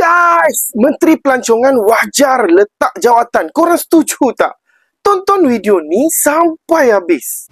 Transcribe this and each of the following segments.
Guys, Menteri Pelancongan wajar letak jawatan. Korang setuju tak? Tonton video ni sampai habis.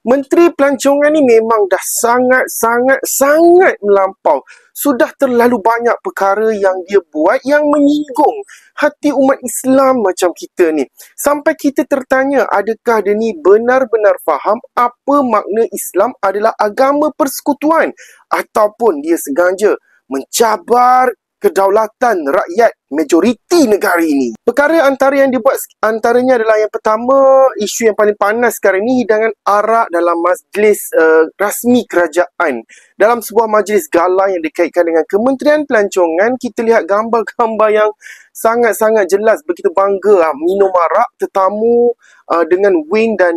Menteri Pelancongan ni memang dah sangat melampau. Sudah terlalu banyak perkara yang dia buat yang menyinggung hati umat Islam macam kita ni. Sampai kita tertanya, adakah dia ni benar-benar faham apa makna Islam adalah agama persekutuan? Ataupun dia sengaja mencabar kedaulatan rakyat majoriti negara ini. Perkara antara yang dibuat antaranya adalah yang pertama, isu yang paling panas sekarang ni, hidangan arak dalam majlis rasmi kerajaan. Dalam sebuah majlis gala yang dikaitkan dengan Kementerian Pelancongan, kita lihat gambar-gambar yang sangat-sangat jelas, begitu bangga minum arak, tetamu dengan wing dan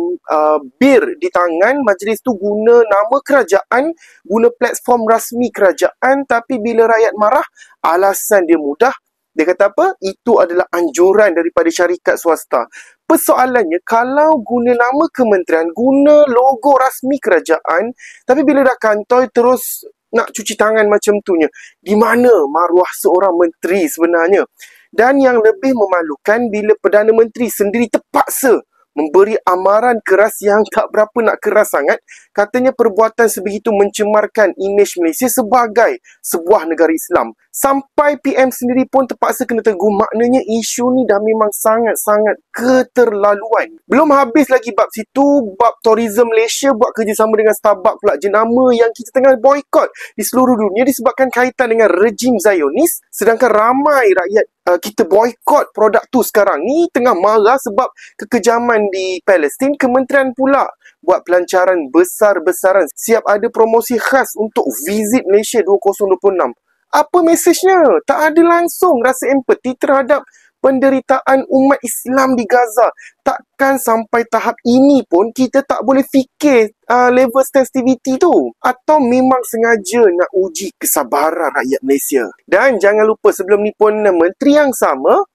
bir di tangan. Majlis tu guna nama kerajaan, guna platform rasmi kerajaan, tapi bila rakyat marah, alasan dia mudah. Dia kata apa? Itu adalah anjuran daripada syarikat swasta. Persoalannya, kalau guna nama kementerian, guna logo rasmi kerajaan, tapi bila dah kantoi terus nak cuci tangan macam tu nya, di mana maruah seorang menteri sebenarnya? Dan yang lebih memalukan, bila Perdana Menteri sendiri terpaksa memberi amaran keras yang tak berapa nak keras sangat. Katanya perbuatan sebegitu mencemarkan imej Malaysia sebagai sebuah negara Islam. Sampai PM sendiri pun terpaksa kena tegur. Maknanya isu ni dah memang sangat-sangat keterlaluan. Belum habis lagi bab situ, bab Tourism Malaysia buat kerjasama dengan Starbucks pula, jenama yang kita tengah boykot di seluruh dunia disebabkan kaitan dengan rejim Zionis. Sedangkan ramai rakyat kita boykot produk tu sekarang ni tengah marah sebab kekejaman di Palestin. Kementerian pula buat pelancaran besar-besaran, siap ada promosi khas untuk Visit Malaysia 2026. Apa mesejnya? Tak ada langsung rasa empati terhadap penderitaan umat Islam di Gaza. Takkan sampai tahap ini pun kita tak boleh fikir level sensitivity tu? Atau memang sengaja nak uji kesabaran rakyat Malaysia? Dan jangan lupa, sebelum ni pun menteri yang sama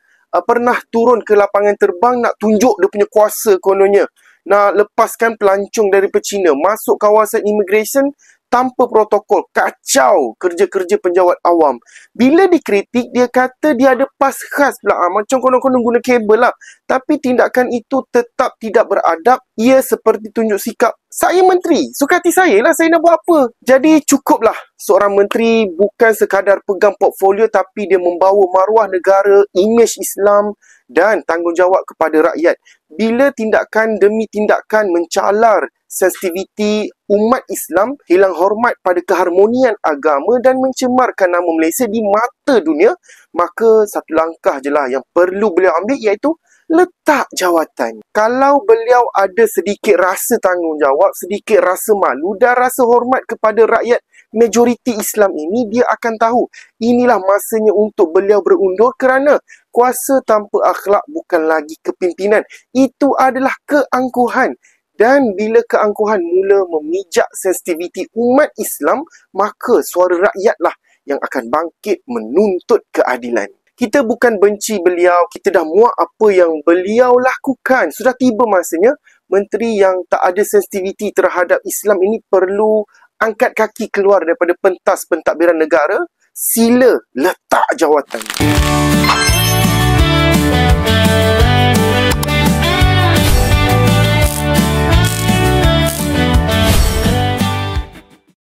pernah turun ke lapangan terbang nak tunjuk dia punya kuasa kononnya. Nak lepaskan pelancong dari China masuk kawasan immigration tanpa protokol. Kacau kerja-kerja penjawat awam. Bila dikritik, dia kata dia ada pas khas pula. Macam konon-konon guna kabel lah. Tapi tindakan itu tetap tidak beradab. Ia seperti tunjuk sikap, saya menteri, suka hati saya lah, saya nak buat apa. Jadi cukuplah seorang menteri bukan sekadar pegang portfolio, tapi dia membawa maruah negara, imej Islam dan tanggungjawab kepada rakyat. Bila tindakan demi tindakan mencalar sensitiviti umat Islam, hilang hormat pada keharmonian agama dan mencemarkan nama Malaysia di mata dunia, maka satu langkah je lah yang perlu beliau ambil, iaitu letak jawatan. Kalau beliau ada sedikit rasa tanggungjawab, sedikit rasa malu dan rasa hormat kepada rakyat majoriti Islam ini, dia akan tahu inilah masanya untuk beliau berundur, kerana kuasa tanpa akhlak bukan lagi kepimpinan. Itu adalah keangkuhan. Dan bila keangkuhan mula memijak sensitiviti umat Islam, maka suara rakyatlah yang akan bangkit menuntut keadilan. Kita bukan benci beliau, kita dah muak apa yang beliau lakukan. Sudah tiba masanya menteri yang tak ada sensitiviti terhadap Islam ini perlu angkat kaki keluar daripada pentas pentadbiran negara. Sila letak jawatan.